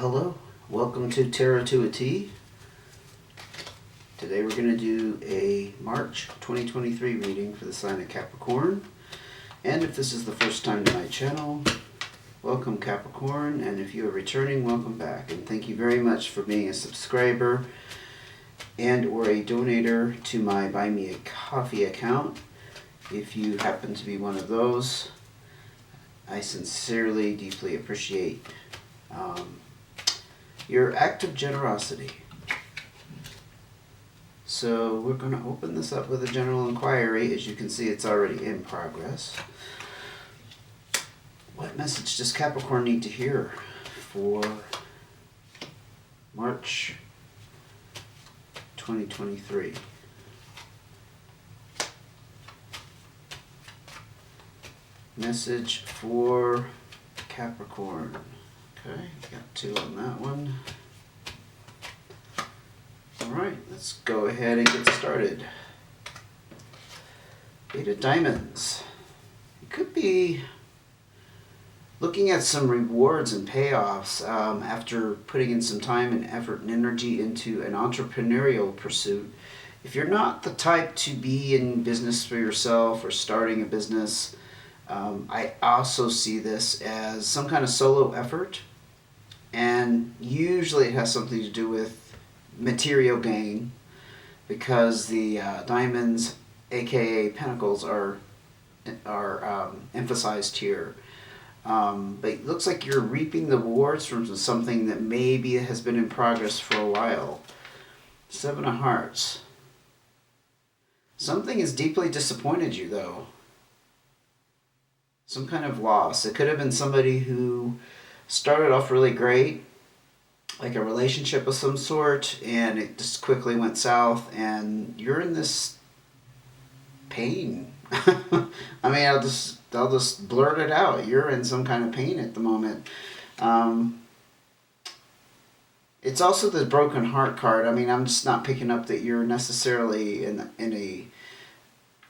Hello. Welcome to Tarot to a T. Today we're going to do a March 2023 reading for the sign of Capricorn. And if this is the first time to my channel, welcome Capricorn. And if you are returning, welcome back. And thank you very much for being a subscriber and or a donator to my Buy Me a Coffee account. If you happen to be one of those, I sincerely, deeply appreciate your act of generosity. So we're going to open this up with a general inquiry. As you can see, it's already in progress. What message does Capricorn need to hear for March 2023? Message for Capricorn. Okay, got two on that one. Alright, let's go ahead and get started. Eight of Diamonds. You could be looking at some rewards and payoffs after putting in some time and effort and energy into an entrepreneurial pursuit. If you're not the type to be in business for yourself or starting a business, I also see this as some kind of solo effort. And usually it has something to do with material gain, because the diamonds, aka pentacles, are emphasized here. But it looks like you're reaping the rewards from something that maybe has been in progress for a while. Seven of Hearts. Something has deeply disappointed you, though. Some kind of loss. It could have been somebody who started off really great, like a relationship of some sort, and it just quickly went south, and you're in this pain. I mean, I'll just blurt it out. You're in some kind of pain at the moment. It's also the broken heart card. I mean, I'm just not picking up that you're necessarily in a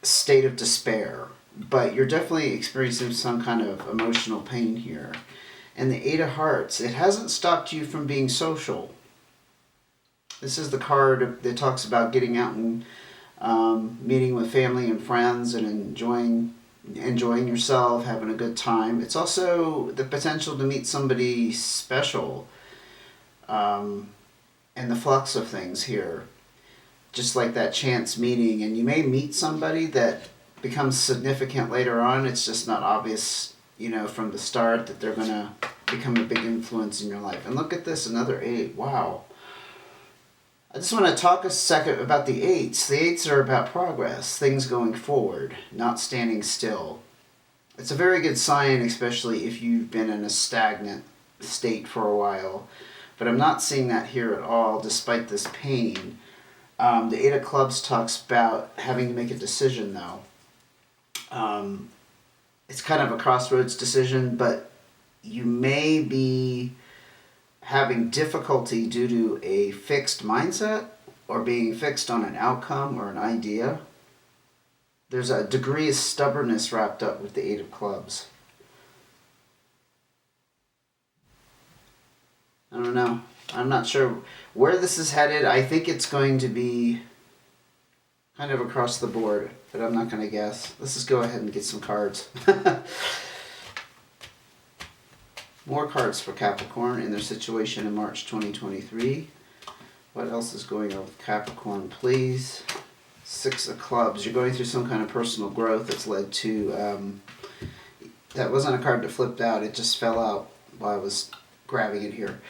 state of despair, but you're definitely experiencing some kind of emotional pain here. And the Eight of Hearts, it hasn't stopped you from being social. This is the card that talks about getting out and meeting with family and friends and enjoying yourself, having a good time. It's also the potential to meet somebody special, and the flux of things here. Just like that chance meeting, and you may meet somebody that becomes significant later on. It's just not obvious, from the start, that they're going to become a big influence in your life. And look at this, another 8. Wow. I just want to talk a second about the 8s. The 8s are about progress, things going forward, not standing still. It's a very good sign, especially if you've been in a stagnant state for a while. But I'm not seeing that here at all, despite this pain. The 8 of Clubs talks about having to make a decision, though. It's kind of a crossroads decision, but you may be having difficulty due to a fixed mindset or being fixed on an outcome or an idea. There's a degree of stubbornness wrapped up with the 8 of Clubs. I don't know. I'm not sure where this is headed. I think it's going to be kind of across the board, but I'm not going to guess. Let's just go ahead and get some cards. More cards for Capricorn in their situation in March 2023. What else is going on with Capricorn, please? 6 of Clubs. You're going through some kind of personal growth that's led to... that wasn't a card that flipped out. It just fell out while I was grabbing it here.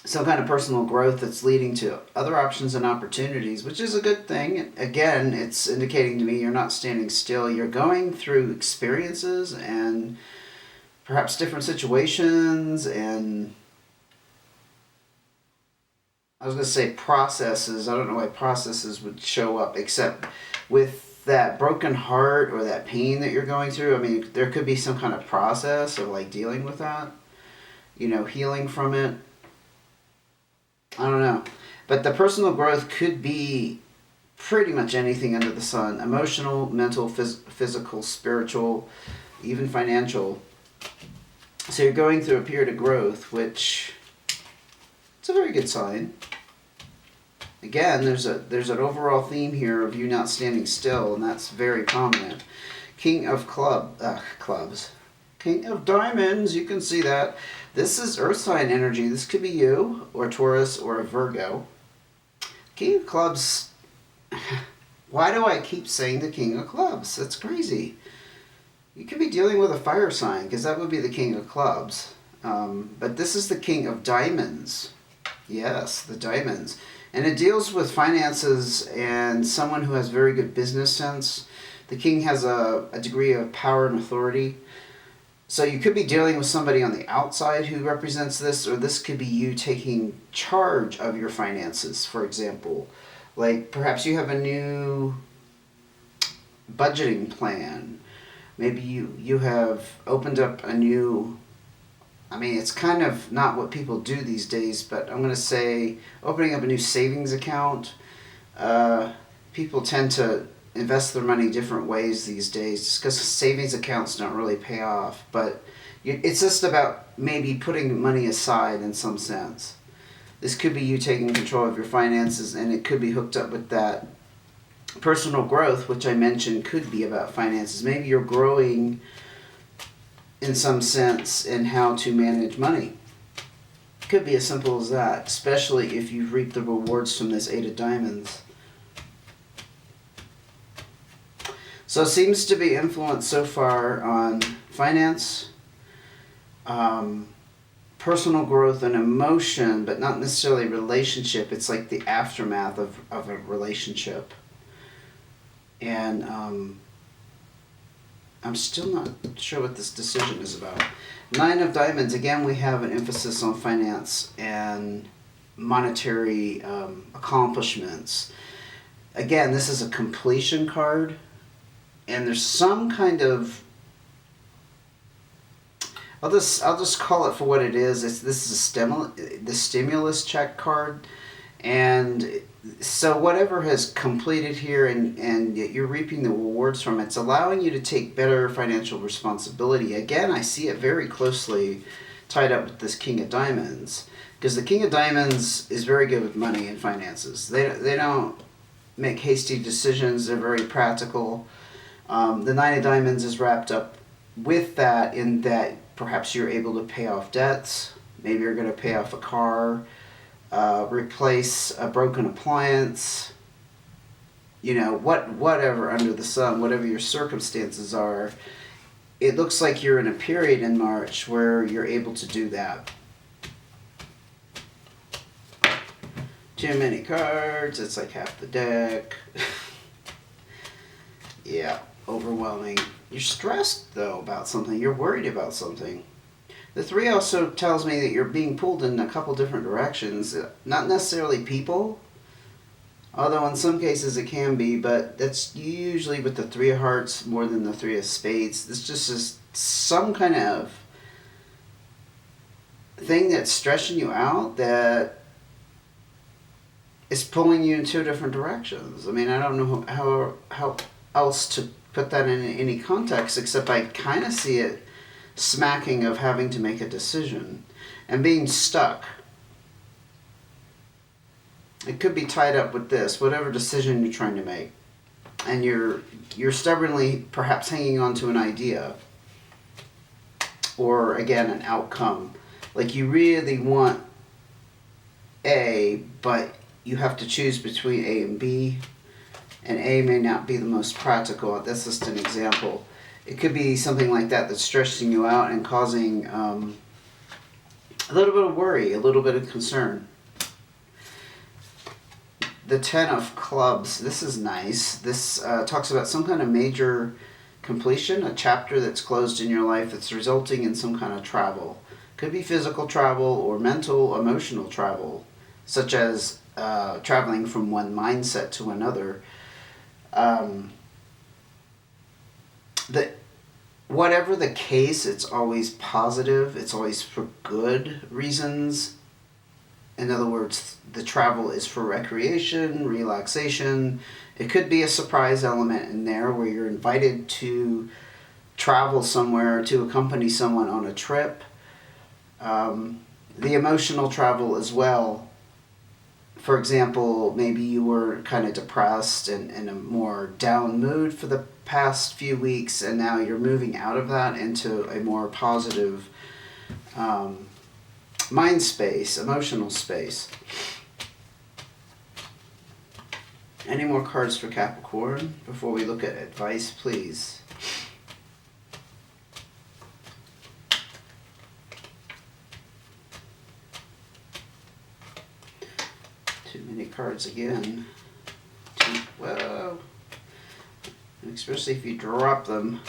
Some kind of personal growth that's leading to other options and opportunities, which is a good thing. Again, it's indicating to me you're not standing still. You're going through experiences and perhaps different situations, and I was going to say processes. I don't know why processes would show up, except with that broken heart or that pain that you're going through. I mean, there could be some kind of process of like dealing with that, healing from it. I don't know. But the personal growth could be pretty much anything under the sun. Emotional, mental, physical, spiritual, even financial. So you're going through a period of growth, which it's a very good sign. Again, there's an overall theme here of you not standing still, and that's very prominent. King of clubs. King of diamonds, you can see that. This is earth sign energy. This could be you, or Taurus, or a Virgo. King of clubs. Why do I keep saying the King of clubs? That's crazy. You could be dealing with a fire sign, because that would be the King of clubs. But this is the King of diamonds. Yes, the diamonds. And it deals with finances and someone who has very good business sense. The king has a degree of power and authority. So you could be dealing with somebody on the outside who represents this, or this could be you taking charge of your finances, for example. Like perhaps you have a new budgeting plan. Maybe you have opened up a new, I mean, it's kind of not what people do these days, but I'm going to say opening up a new savings account. People tend to invest their money different ways these days just because savings accounts don't really pay off. But it's just about maybe putting money aside in some sense. This could be you taking control of your finances, and it could be hooked up with that personal growth, which I mentioned could be about finances. Maybe you're growing in some sense in how to manage money. Could be as simple as that, especially if you've reaped the rewards from this Eight of Diamonds. So it seems to be influenced so far on finance, personal growth and emotion, but not necessarily relationship. It's like the aftermath of a relationship. And I'm still not sure what this decision is about. Nine of Diamonds, again, we have an emphasis on finance and monetary accomplishments. Again, this is a completion card, and there's some kind of, I'll just call it for what it is. This is the stimulus check card, and so whatever has completed here and you're reaping the rewards from it, it's allowing you to take better financial responsibility. Again, I see it very closely tied up with this King of Diamonds, because the King of Diamonds is very good with money and finances. They don't make hasty decisions. They're very practical. The Nine of Diamonds is wrapped up with that, in that perhaps you're able to pay off debts. Maybe you're going to pay off a car, replace a broken appliance, whatever under the sun, whatever your circumstances are. It looks like you're in a period in March where you're able to do that. Too many cards, it's like half the deck. Yeah, overwhelming. You're stressed, though, about something. You're worried about something. The Three also tells me that you're being pulled in a couple different directions. Not necessarily people, although in some cases it can be, but that's usually with the Three of Hearts more than the Three of Spades. This just is some kind of thing that's stressing you out, that is pulling you in two different directions. I mean, I don't know how else to put that in any context, except I kind of see it smacking of having to make a decision and being stuck. It could be tied up with this, whatever decision you're trying to make, and you're stubbornly perhaps hanging on to an idea, or again an outcome. Like you really want A, but you have to choose between A and B, and A may not be the most practical. That's just an example. It could be something like that that's stressing you out and causing a little bit of worry, a little bit of concern. The Ten of Clubs, this is nice. This talks about some kind of major completion, a chapter that's closed in your life that's resulting in some kind of travel. Could be physical travel or mental, emotional travel, such as traveling from one mindset to another. Whatever the case, it's always positive. It's always for good reasons. In other words, the travel is for recreation, relaxation. It could be a surprise element in there where you're invited to travel somewhere, to accompany someone on a trip. The emotional travel as well. For example, maybe you were kind of depressed and in a more down mood for the past few weeks, and now you're moving out of that into a more positive mind space, emotional space. Any more cards for Capricorn before we look at advice, please? Too many cards again. Well, especially if you drop them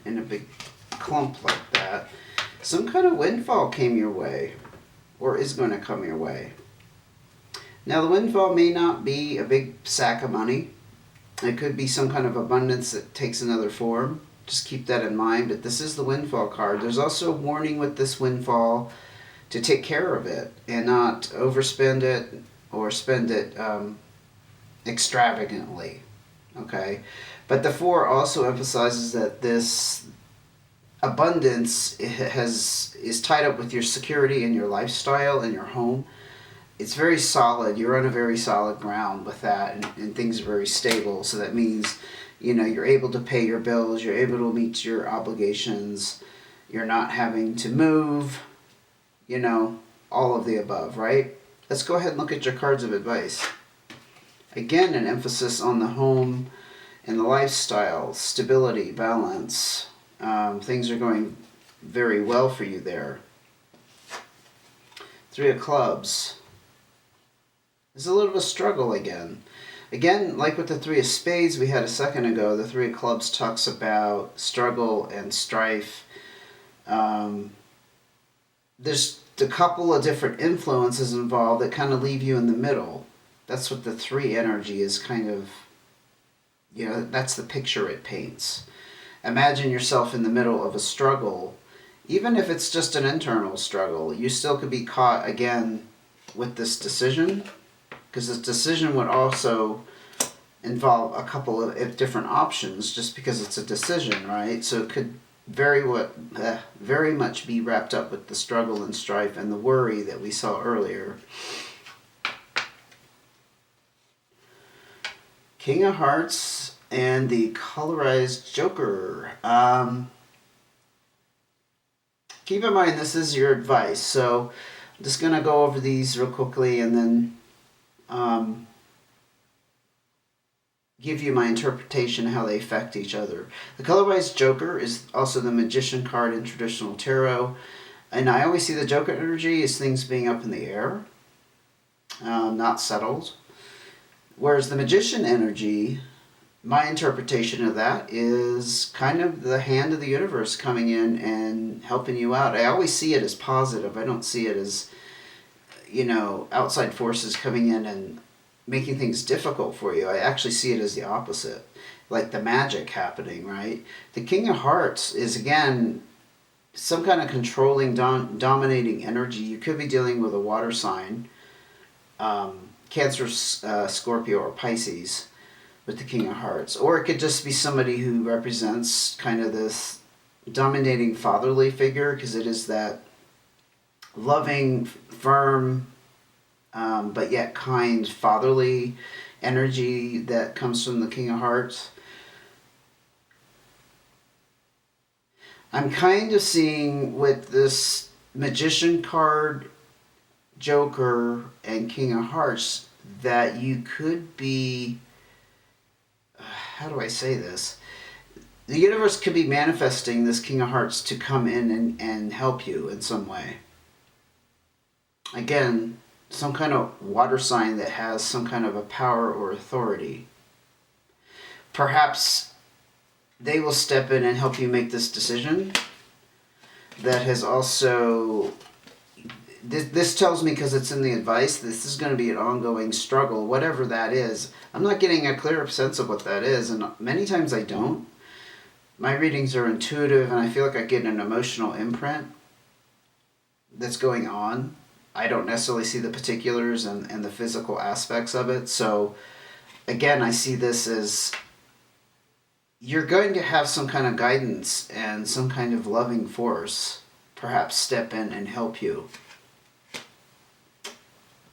in a big clump like that. Some kind of windfall came your way, or is going to come your way. Now, the windfall may not be a big sack of money. It could be some kind of abundance that takes another form. Just keep that in mind. But this is the windfall card. There's also a warning with this windfall to take care of it and not overspend it or spend it extravagantly. Okay? But the 4 also emphasizes that this abundance is tied up with your security and your lifestyle and your home. It's very solid. You're on a very solid ground with that, and things are very stable. So that means, you're able to pay your bills, you're able to meet your obligations, you're not having to move, all of the above, right? Let's go ahead and look at your cards of advice. Again, an emphasis on the home and the lifestyle, stability, balance. Things are going very well for you there. 3 of Clubs. There's a little bit of a struggle again. Again, like with the 3 of Spades we had a second ago, the 3 of Clubs talks about struggle and strife. There's a couple of different influences involved that kind of leave you in the middle. That's what the 3 energy is kind of, that's the picture it paints. Imagine yourself in the middle of a struggle. Even if it's just an internal struggle, you still could be caught again with this decision, because this decision would also involve a couple of different options just because it's a decision, right? So it could very much be wrapped up with the struggle and strife and the worry that we saw earlier. King of Hearts and the colorized Joker. Keep in mind this is your advice, so I'm just going to go over these real quickly and then give you my interpretation of how they affect each other. The colorized Joker is also the Magician card in traditional tarot, and I always see the Joker energy as things being up in the air, not settled. Whereas the Magician energy, my interpretation of that is kind of the hand of the universe coming in and helping you out. I always see it as positive. I don't see it as, outside forces coming in and making things difficult for you. I actually see it as the opposite, like the magic happening, right? The King of Hearts is, again, some kind of controlling, dominating energy. You could be dealing with a water sign, Cancer, Scorpio, or Pisces with the King of Hearts. Or it could just be somebody who represents kind of this dominating fatherly figure, because it is that loving, firm, but yet kind, fatherly energy that comes from the King of Hearts. I'm kind of seeing with this Magician card, Joker, and King of Hearts that you could be, how do I say this? The universe could be manifesting this King of Hearts to come in and help you in some way. Again, some kind of water sign that has some kind of a power or authority. Perhaps they will step in and help you make this decision. That has also, this tells me, because it's in the advice, this is going to be an ongoing struggle, whatever that is. I'm not getting a clear sense of what that is, and many times I don't. My readings are intuitive, and I feel like I get an emotional imprint that's going on. I don't necessarily see the particulars and the physical aspects of it. So, again, I see this as you're going to have some kind of guidance and some kind of loving force perhaps step in and help you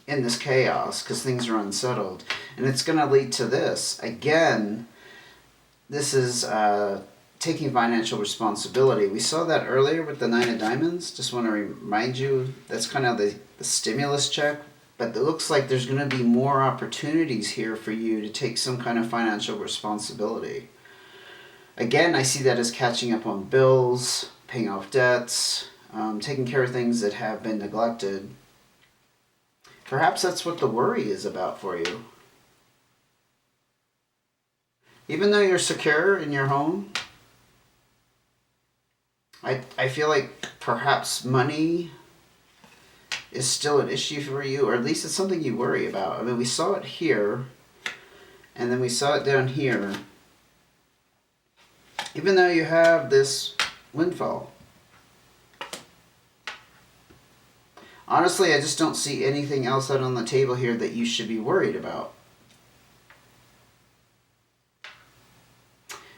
in this chaos because things are unsettled. And it's going to lead to this. Again, this is taking financial responsibility. We saw that earlier with the Nine of Diamonds. Just want to remind you, that's kind of the stimulus check. But it looks like there's going to be more opportunities here for you to take some kind of financial responsibility. Again, I see that as catching up on bills, paying off debts, taking care of things that have been neglected. Perhaps that's what the worry is about for you. Even though you're secure in your home, I feel like perhaps money is still an issue for you, or at least it's something you worry about. I mean, we saw it here, and then we saw it down here. Even though you have this windfall. Honestly, I just don't see anything else out on the table here that you should be worried about.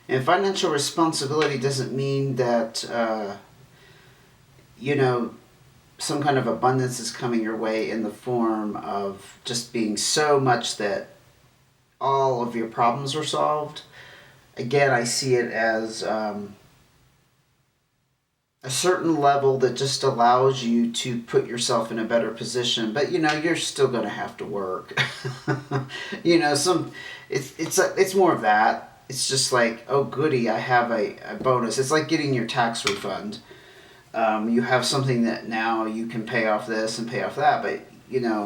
And financial responsibility doesn't mean that, some kind of abundance is coming your way in the form of just being so much that all of your problems are solved. Again, I see it as a certain level that just allows you to put yourself in a better position. But you're still going to have to work. It's more of that. It's just like, oh goody, I have a bonus. It's like getting your tax refund. You have something that now you can pay off this and pay off that. But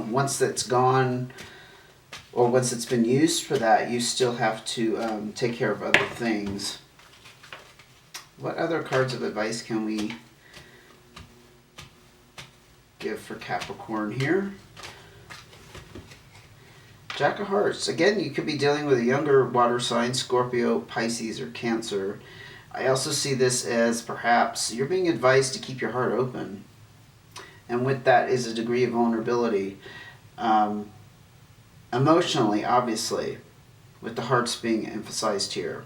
once that's gone, or once it's been used for that, you still have to take care of other things. What other cards of advice can we give for Capricorn here? Jack of Hearts. Again, you could be dealing with a younger water sign, Scorpio, Pisces, or Cancer. I also see this as perhaps you're being advised to keep your heart open. And with that is a degree of vulnerability. Emotionally, obviously, with the hearts being emphasized here.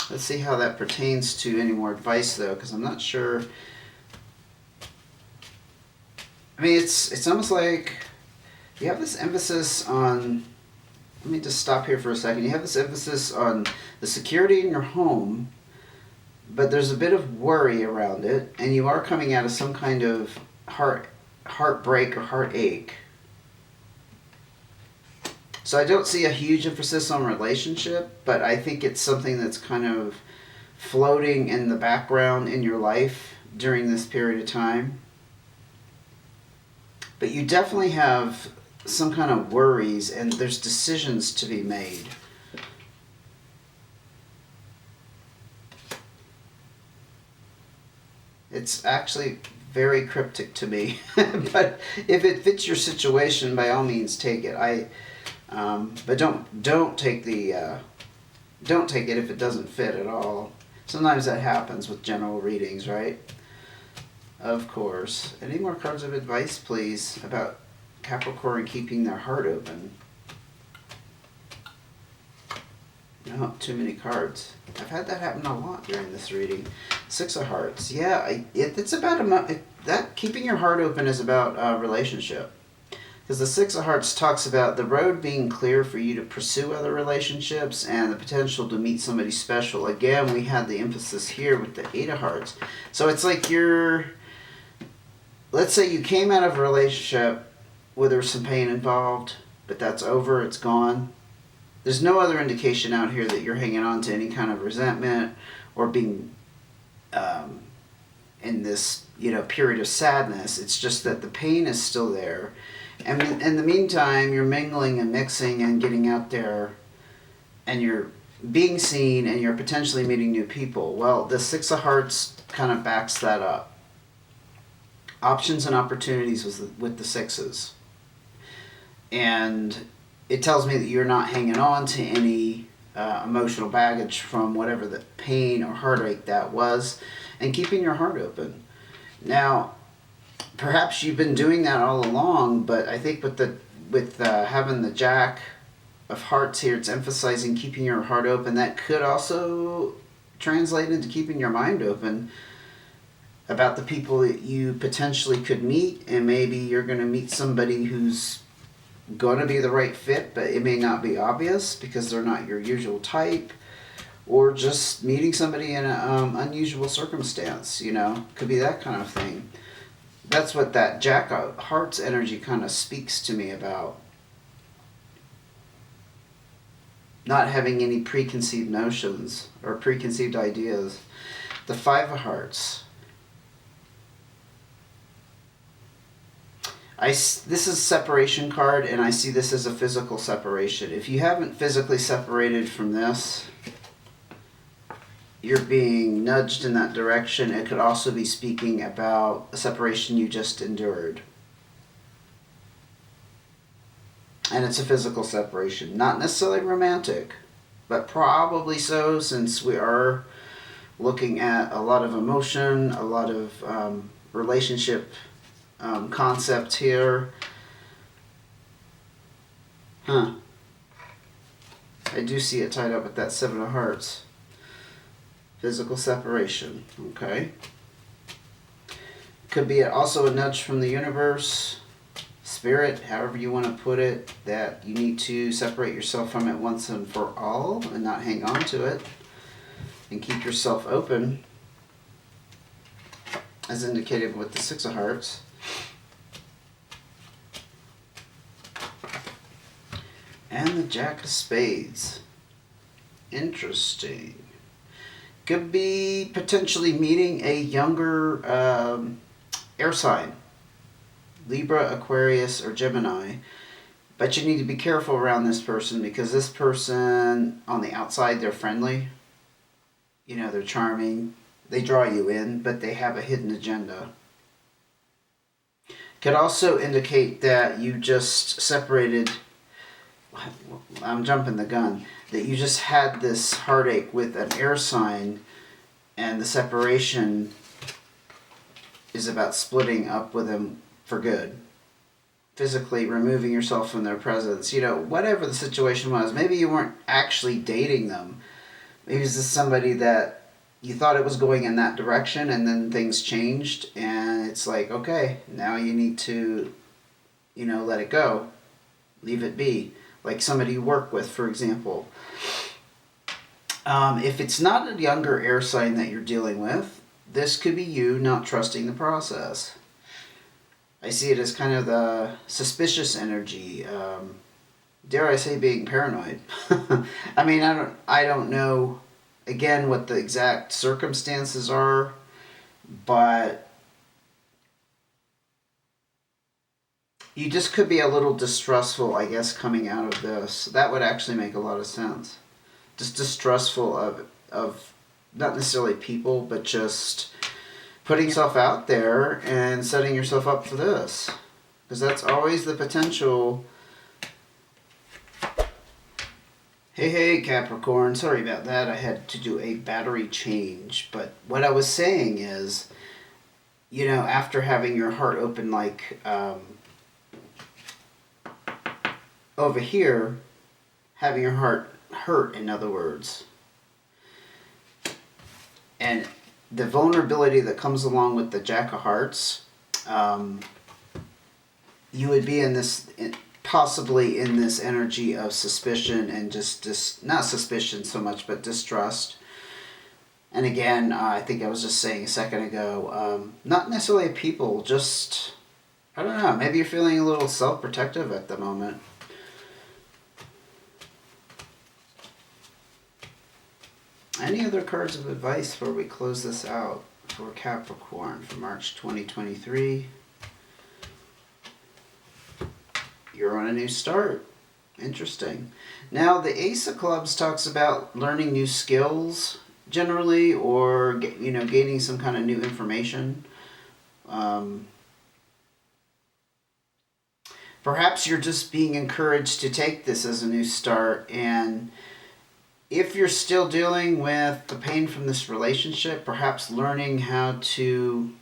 Let's see how that pertains to any more advice, though, because I'm not sure. I mean, it's almost like you have this emphasis on, let me just stop here for a second. You have this emphasis on the security in your home, but there's a bit of worry around it, and you are coming out of some kind of heartbreak or heartache. So I don't see a huge emphasis on relationship, but I think it's something that's kind of floating in the background in your life during this period of time. But you definitely have some kind of worries, and there's decisions to be made. It's actually very cryptic to me, but if it fits your situation, by all means take it. But don't take it if it doesn't fit at all. Sometimes that happens with general readings, right? Of course. Any more cards of advice, please, about Capricorn keeping their heart open? No, too many cards. I've had that happen a lot during this reading. Six of Hearts. Yeah, it's about that keeping your heart open is about relationship. Because the Six of Hearts talks about the road being clear for you to pursue other relationships and the potential to meet somebody special. Again, we had the emphasis here with the Eight of Hearts. So it's like let's say you came out of a relationship where there's some pain involved, but that's over, it's gone. There's no other indication out here that you're hanging on to any kind of resentment or being in this period of sadness. It's just that the pain is still there. And in the meantime, you're mingling and mixing and getting out there, and you're being seen, and you're potentially meeting new people. Well, the Six of Hearts kind of backs that up. Options and opportunities with the sixes. And it tells me that you're not hanging on to any emotional baggage from whatever the pain or heartache that was, and keeping your heart open. Now, perhaps you've been doing that all along, but I think with having the Jack of Hearts here, it's emphasizing keeping your heart open. That could also translate into keeping your mind open. about the people that you potentially could meet, and maybe you're going to meet somebody who's going to be the right fit, but it may not be obvious because they're not your usual type, or just meeting somebody in an unusual circumstance, could be that kind of thing. That's what that Jack of Hearts energy kind of speaks to me about. Not having any preconceived notions or preconceived ideas. The Five of Hearts. This is a separation card, and I see this as a physical separation. If you haven't physically separated from this, you're being nudged in that direction. It could also be speaking about a separation you just endured. And it's a physical separation. Not necessarily romantic, but probably so, since we are looking at a lot of emotion, a lot of relationship concepts here. I do see it tied up with that Seven of Hearts. Physical separation, okay. Could be also a nudge from the universe, spirit, however you want to put it, that you need to separate yourself from it once and for all and not hang on to it and keep yourself open, as indicated with the Six of Hearts. And the Jack of Spades. Interesting. Could be potentially meeting a younger air sign. Libra, Aquarius, or Gemini. But you need to be careful around this person, because this person, on the outside, they're friendly. They're charming. They draw you in, but they have a hidden agenda. Could also indicate that you just separated... I'm jumping the gun. That you just had this heartache with an air sign, and the separation is about splitting up with them for good. Physically removing yourself from their presence. Whatever the situation was. Maybe you weren't actually dating them. Maybe it's just somebody that you thought it was going in that direction, and then things changed, and it's like, okay, now you need to, let it go. Leave it be. Like somebody you work with, for example. If it's not a younger air sign that you're dealing with, this could be you not trusting the process. I see it as kind of the suspicious energy. Dare I say, being paranoid. I mean, I don't know, again, what the exact circumstances are, but you just could be a little distrustful, I guess, coming out of this. That would actually make a lot of sense. Just distrustful of not necessarily people, but just putting yourself out there and setting yourself up for this. Because that's always the potential. Hey, Capricorn. Sorry about that. I had to do a battery change. But what I was saying is, after having your heart open like... over here, having your heart hurt, in other words. And the vulnerability that comes along with the Jack of Hearts, you would be possibly in this energy of suspicion and just not suspicion so much, but distrust. And again, I think I was just saying a second ago, not necessarily people, just, I don't know, maybe you're feeling a little self-protective at the moment. Any other cards of advice before we close this out for Capricorn for March 2023? You're on a new start. Interesting. Now, the Ace of Clubs talks about learning new skills, generally, or gaining some kind of new information. Perhaps you're just being encouraged to take this as a new start, and if you're still dealing with the pain from this relationship, perhaps learning how to,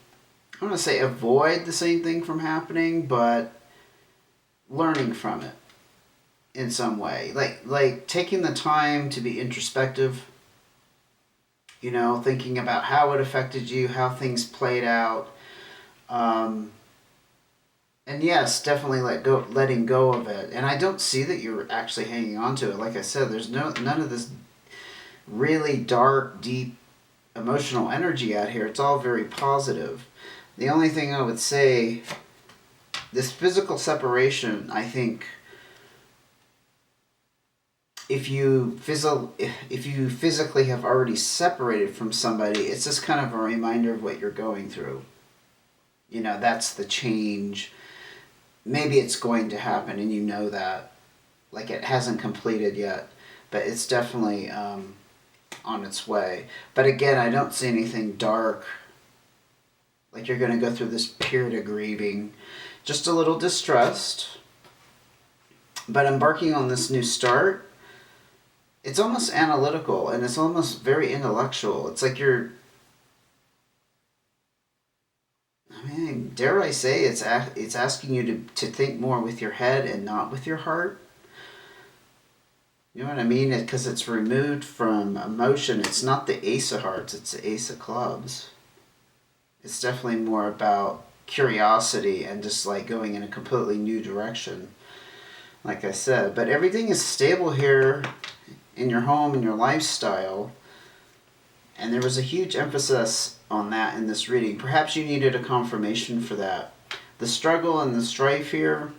I don't want to say avoid the same thing from happening, but learning from it in some way. Like taking the time to be introspective You know, thinking about how it affected you, how things played out. Um, and yes, definitely letting go of it. And I don't see that you're actually hanging on to it. Like I said, there's none of this really dark, deep emotional energy out here. It's all very positive. The only thing I would say, this physical separation, I think, if you physically have already separated from somebody, it's just kind of a reminder of what you're going through. You know, that's the change. Maybe it's going to happen, and you know that. Like, it hasn't completed yet, but it's definitely on its way. But again, I don't see anything dark. Like you're going to go through this period of grieving. Just a little distressed. But embarking on this new start, it's almost analytical and it's almost very intellectual. It's like I mean, dare I say, it's asking you to think more with your head and not with your heart. You know what I mean? Because it's removed from emotion. It's not the Ace of Hearts, it's the Ace of Clubs. It's definitely more about curiosity and just like going in a completely new direction, like I said. But everything is stable here in your home and your lifestyle. And there was a huge emphasis on that in this reading. Perhaps you needed a confirmation for that. The struggle and the strife here,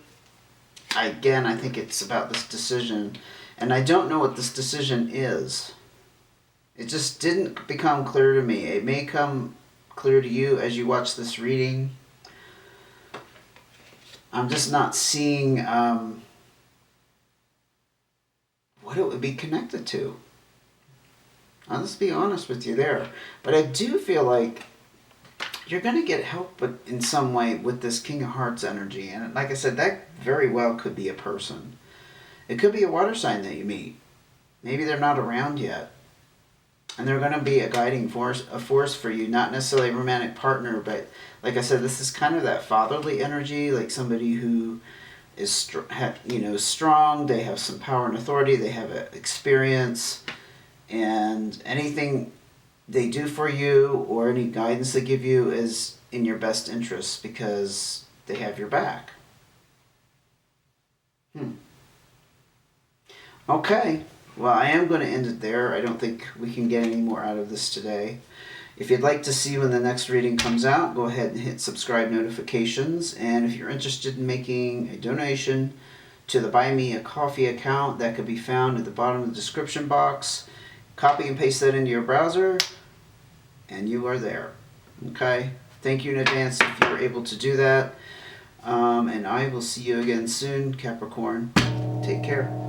I think it's about this decision. And I don't know what this decision is. It just didn't become clear to me. It may come clear to you as you watch this reading. I'm just not seeing what it would be connected to. I'll just be honest with you there. But I do feel like you're going to get help in some way with this King of Hearts energy. And like I said, that very well could be a person. It could be a water sign that you meet. Maybe they're not around yet. And they're going to be a guiding force, a force for you. Not necessarily a romantic partner, but like I said, this is kind of that fatherly energy, like somebody who is strong. They have some power and authority. They have experience. And anything they do for you or any guidance they give you is in your best interest because they have your back. Okay, well, I am going to end it there. I don't think we can get any more out of this today. If you'd like to see when the next reading comes out, go ahead and hit subscribe notifications. And if you're interested in making a donation to the Buy Me a Coffee account, that could be found at the bottom of the description box. Copy and paste that into your browser, and you are there. Okay? Thank you in advance if you were able to do that. And I will see you again soon, Capricorn. Take care.